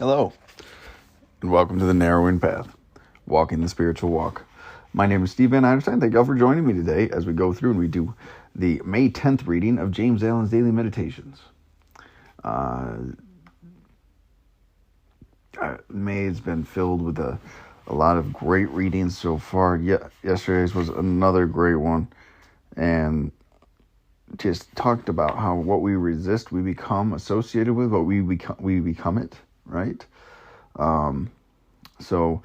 Hello, and welcome to the Narrowing Path, Walking the Spiritual Walk. My name is Steve Van Einstein. Thank y'all for joining me today as we go through and we do the May 10th reading of James Allen's Daily Meditations. May has been filled with a lot of great readings so far. Yesterday's was another great one, and just talked about how what we resist, we become associated with. What we become it, right? So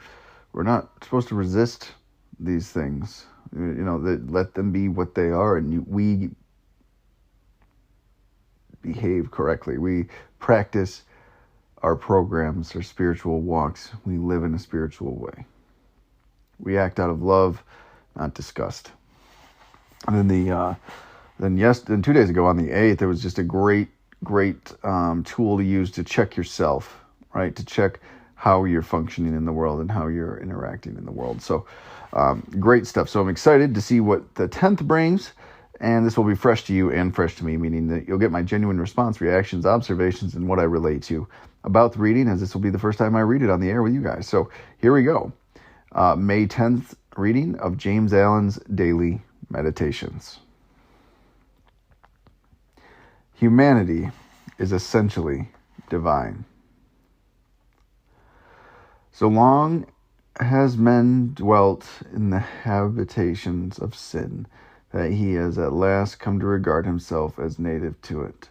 we're not supposed to resist these things. Let them be what they are, and we behave correctly. We practice our programs, our spiritual walks. We live in a spiritual way. We act out of love, not disgust. And then 2 days ago on the 8th, there was just a great tool to use to check yourself, right? To check how you're functioning in the world and how you're interacting in the world. So great stuff. So I'm excited to see what the 10th brings, and this will be fresh to you and fresh to me, meaning that you'll get my genuine response, reactions, observations, and what I relate to about the reading, as this will be the first time I read it on the air with you guys. So here we go. May 10th reading of James Allen's Daily Meditations. Humanity is essentially divine. So long has men dwelt in the habitations of sin, that he has at last come to regard himself as native to it,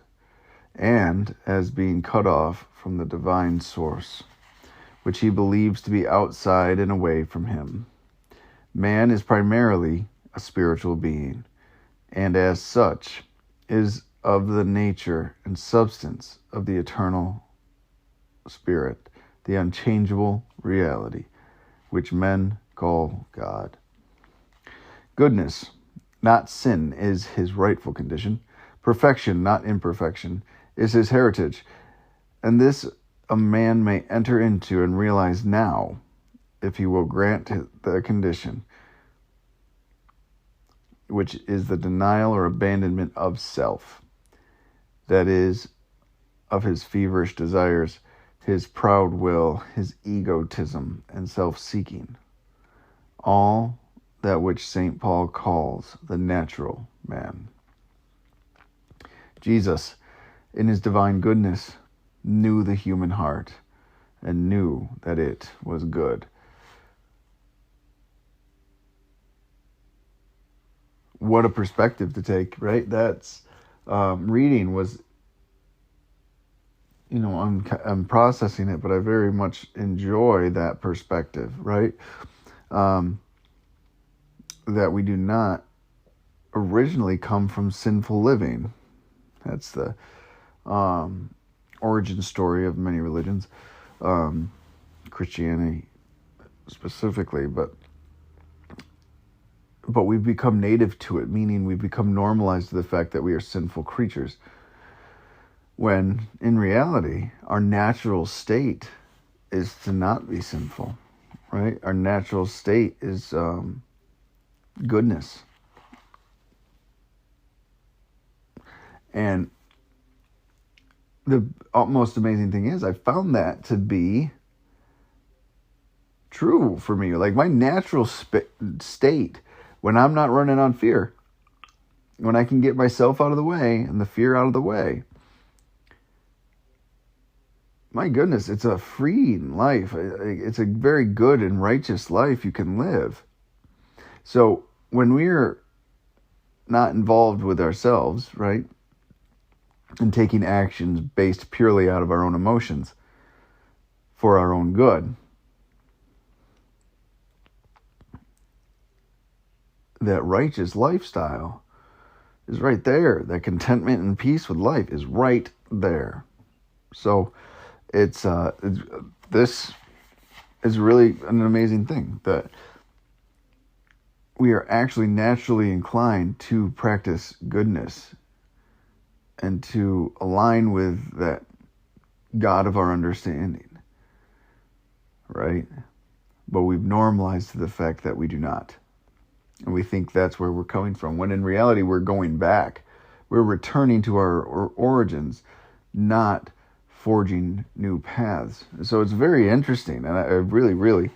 and as being cut off from the divine source, which he believes to be outside and away from him. Man is primarily a spiritual being, and as such is of the nature and substance of the eternal spirit, the unchangeable reality, which men call God. Goodness, not sin, is his rightful condition. Perfection, not imperfection, is his heritage. And this a man may enter into and realize now, if he will grant the condition, which is the denial or abandonment of self, that is, of his feverish desires, his proud will, his egotism, and self-seeking. All that which St. Paul calls the natural man. Jesus, in his divine goodness, knew the human heart and knew that it was good. What a perspective to take, right? That's reading was, I'm processing it, but I very much enjoy that perspective, right? That we do not originally come from sinful living. That's the origin story of many religions, Christianity specifically, but we've become native to it, meaning we've become normalized to the fact that we are sinful creatures, when in reality our natural state is to not be sinful, right? Our natural state is goodness. And the most amazing thing is I found that to be true for me. Like my natural state, when I'm not running on fear, when I can get myself out of the way and the fear out of the way, my goodness, it's a freeing life. It's a very good and righteous life you can live. So when we're not involved with ourselves, right, and taking actions based purely out of our own emotions for our own good, that righteous lifestyle is right there. That contentment and peace with life is right there. So this is really an amazing thing, that we are actually naturally inclined to practice goodness and to align with that God of our understanding, right? But we've normalized to the fact that we do not. And we think that's where we're coming from, when in reality we're going back. We're returning to our origins, not forging new paths. So it's very interesting, and I really, really,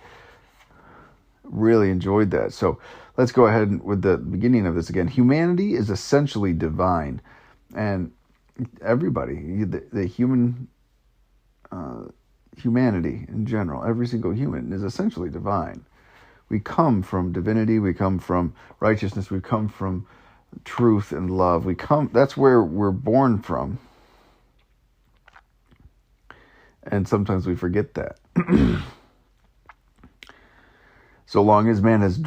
really enjoyed that. So let's go ahead with the beginning of this again. Humanity is essentially divine, and everybody, the human, humanity in general, every single human is essentially divine. We come from divinity, we come from righteousness, we come from truth and love. That's where we're born from. And sometimes we forget that. So long as man has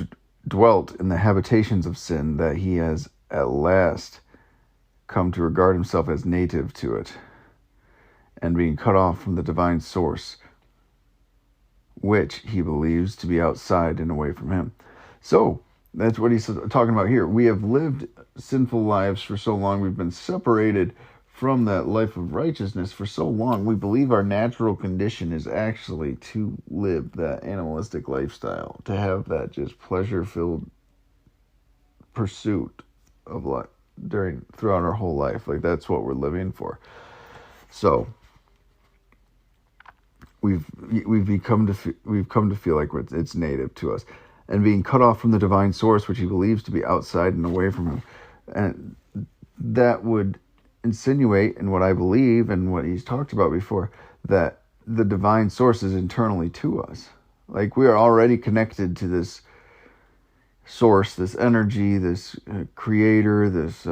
dwelt in the habitations of sin, that he has at last come to regard himself as native to it, and being cut off from the divine source, which he believes to be outside and away from him. So that's what he's talking about here. We have lived sinful lives for so long. We've been separated from that life of righteousness for so long. We believe our natural condition is actually to live that animalistic lifestyle, to have that just pleasure-filled pursuit of life throughout our whole life. Like, that's what we're living for. So we've come to feel like it's native to us, and being cut off from the divine source, which he believes to be outside and away from him. And that would insinuate, in what I believe and what he's talked about before, that the divine source is internally to us. Like, we are already connected to this source, this energy, this creator, this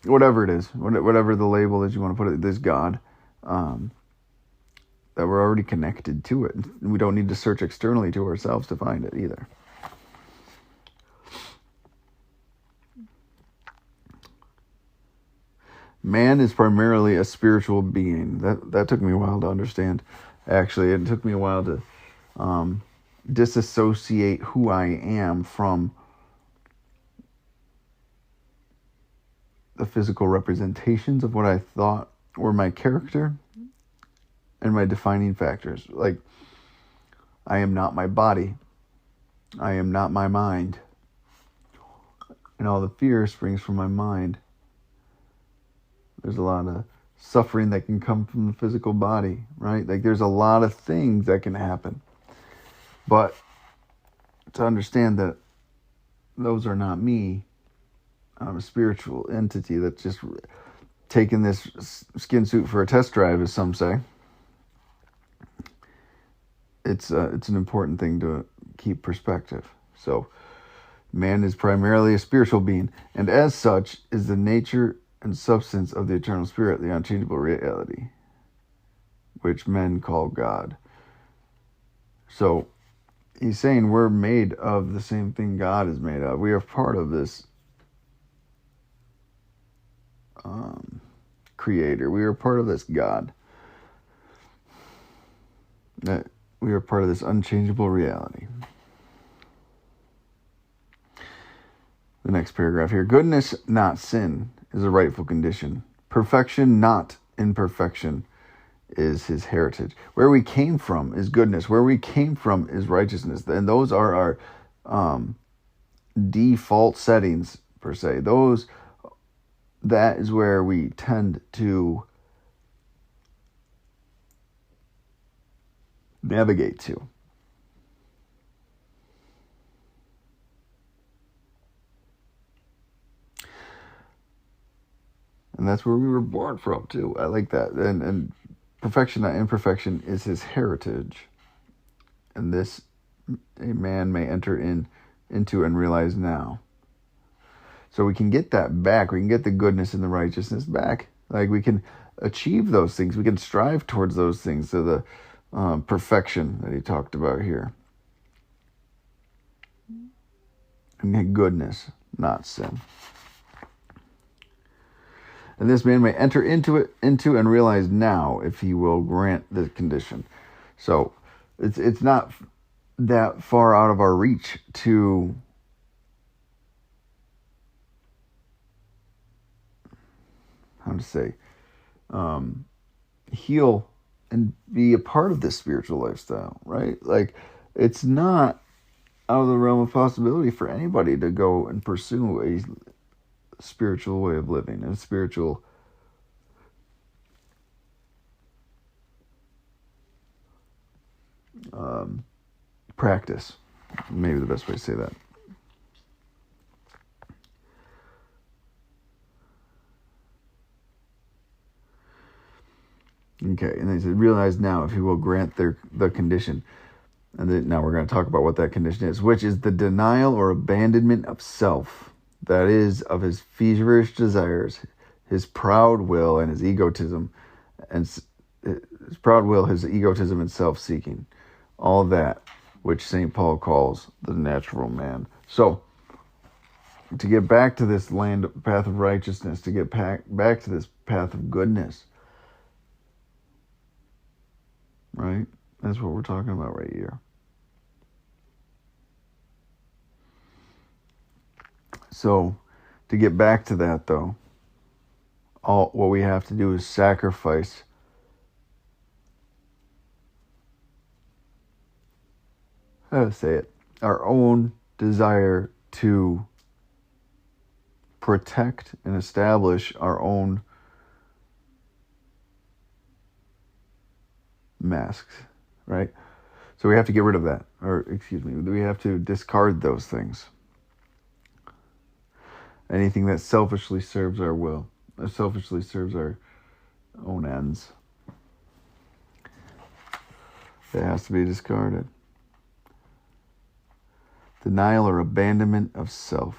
whatever it is, whatever the label that you want to put it, this God, that we're already connected to it. We don't need to search externally to ourselves to find it either. Man is primarily a spiritual being. That took me a while to understand. Actually, it took me a while to disassociate who I am from the physical representations of what I thought were my character and my defining factors. Like, I am not my body. I am not my mind. And all the fear springs from my mind. There's a lot of suffering that can come from the physical body, right? Like, there's a lot of things that can happen. But to understand that those are not me, I'm a spiritual entity that's just taking this skin suit for a test drive, as some say. It's an important thing to keep perspective. So, man is primarily a spiritual being, and as such is the nature and substance of the eternal spirit, the unchangeable reality, which men call God. So he's saying we're made of the same thing God is made of. We are part of this creator. We are part of this God. That we are part of this unchangeable reality. The next paragraph here. Goodness, not sin, is a rightful condition. Perfection, not imperfection, is his heritage. Where we came from is goodness. Where we came from is righteousness. And those are our default settings, per se. That is where we tend to navigate to. And that's where we were born from, too. I like that. And perfection, not imperfection, is his heritage. And this a man may enter into and realize now. So we can get that back. We can get the goodness and the righteousness back. Like, we can achieve those things. We can strive towards those things. So the perfection that he talked about here. And goodness, not sin. And this man may enter into and realize now, if he will grant the condition. So it's not that far out of our reach to heal and be a part of this spiritual lifestyle, right? Like, it's not out of the realm of possibility for anybody to go and pursue a spiritual way of living, a spiritual practice. Maybe the best way to say that. Okay, and they said, realize now if he will grant the condition. And then now we're going to talk about what that condition is, which is the denial or abandonment of self. That is, of his feverish desires, his proud will, and his egotism, and self-seeking. All that, which St. Paul calls the natural man. So, to get back to this path of righteousness, to get back to this path of goodness, right? That's what we're talking about right here. So, to get back to that, though, what we have to do is sacrifice our own desire to protect and establish our own masks, right? So we have to get rid of that, we have to discard those things. Anything that selfishly serves our will, or selfishly serves our own ends, it has to be discarded. Denial or abandonment of self.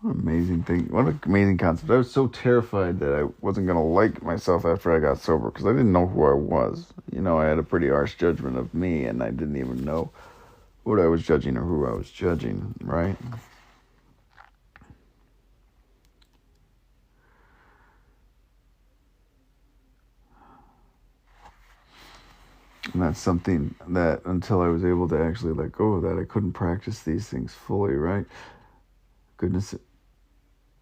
What an amazing thing. What an amazing concept. I was so terrified that I wasn't going to like myself after I got sober because I didn't know who I was. I had a pretty harsh judgment of me, and I didn't even know what I was judging or who I was judging, right? And that's something that until I was able to actually let go of that, I couldn't practice these things fully, right? Goodness,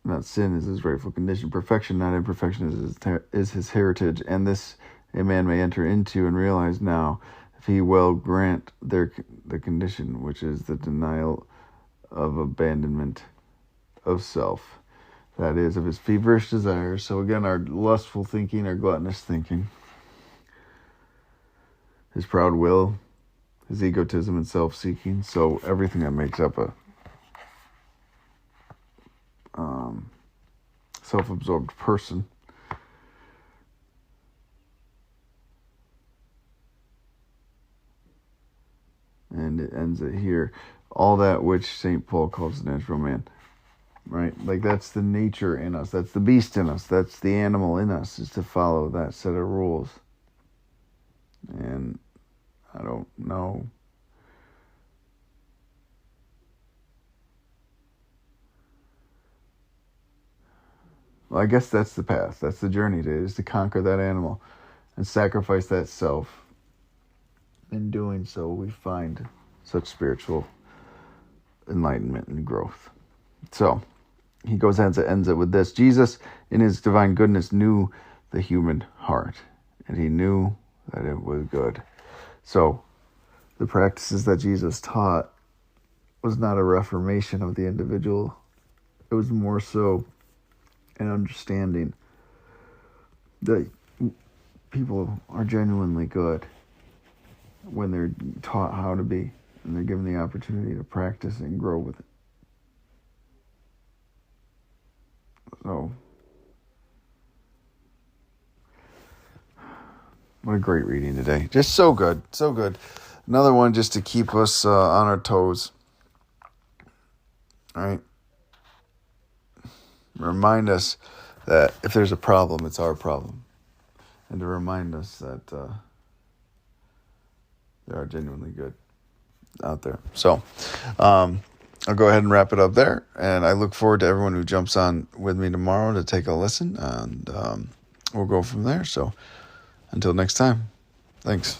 not sin, is his rightful condition. Perfection, not imperfection, is his heritage. And this a man may enter into and realize now, if he will grant the condition, which is the denial of abandonment of self. That is, of his feverish desires. So again, our lustful thinking, our gluttonous thinking, his proud will, his egotism and self-seeking. So everything that makes up a self-absorbed person. And it ends it here. All that which St. Paul calls the natural man. Right? Like that's the nature in us. That's the beast in us. That's the animal in us, is to follow that set of rules. And I don't know. Well, I guess that's the path. That's the journey is to conquer that animal and sacrifice that self. In doing so, we find such spiritual enlightenment and growth. So, he goes and ends it with this. Jesus, in his divine goodness, knew the human heart, and he knew that it was good. So, the practices that Jesus taught was not a reformation of the individual. It was more so an understanding that people are genuinely good when they're taught how to be, and they're given the opportunity to practice and grow with it. So, what a great reading today. Just so good, so good. Another one just to keep us on our toes. All right? Remind us that if there's a problem, it's our problem. And to remind us that there are genuinely good out there. So, I'll go ahead and wrap it up there. And I look forward to everyone who jumps on with me tomorrow to take a listen. And we'll go from there. So, until next time, thanks.